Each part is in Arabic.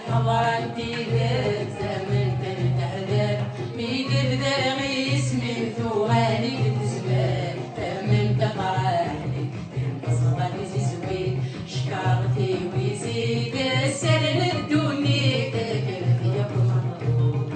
حضرتي ذات زمن تلتحذر ميدر ذا اسمي ثواني تزمان فمن تفرحني انتصرت زيزوي شكرتي ويزيد السر الدنيا تكلف يا مطلوب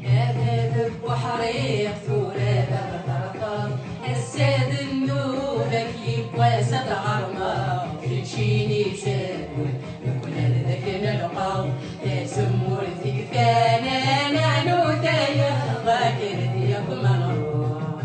هذا بحريق ثورة بغرقان الساد النولك يبقى سد غرمة تشيني شاكوي يكون هذاك نلقاو تسمو الثقفانة نعنو تايا ذاكرتي ياكم نروح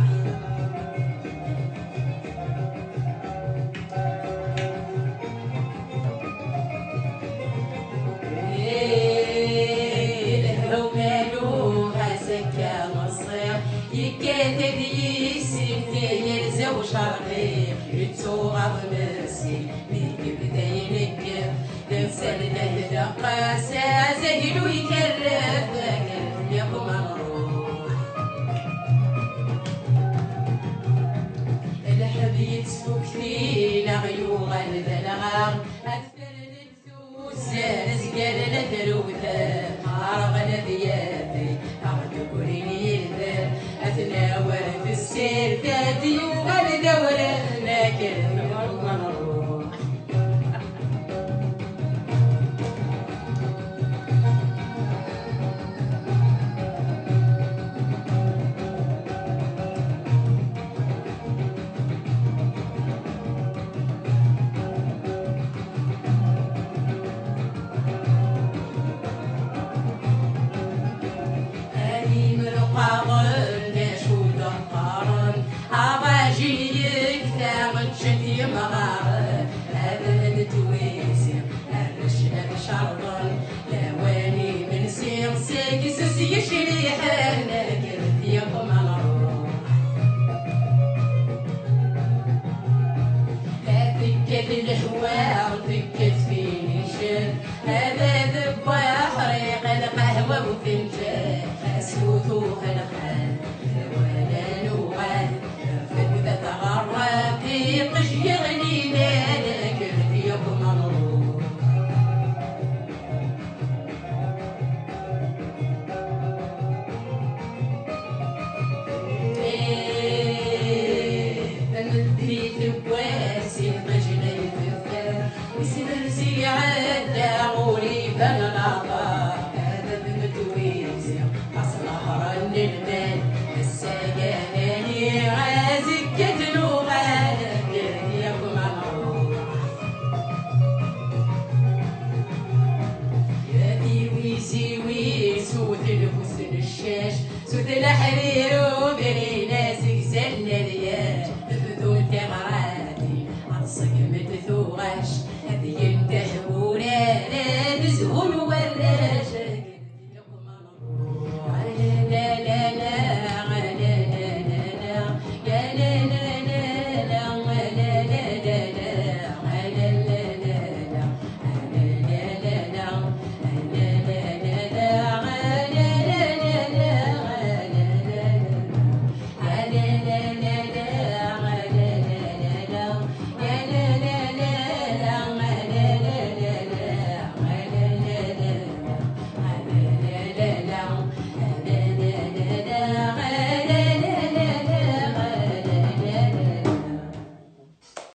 الهو مالو هسكا مصير يكاتب يسير يلزو شرقي يتصوغ مسي بيك بداين الكف لنسالنا هدقا سازهلو يكرف ذاكرت ياكم نروح الحبيب تفوك فينا غيوغا البلغام أكثر الفلوس رزقال لثروثا عرغنا ثيابي أعد كوريني يذاب أتناول في السير ذاتي وغالدورة لكن يوم نروح عباجيك ثامن شتي مغا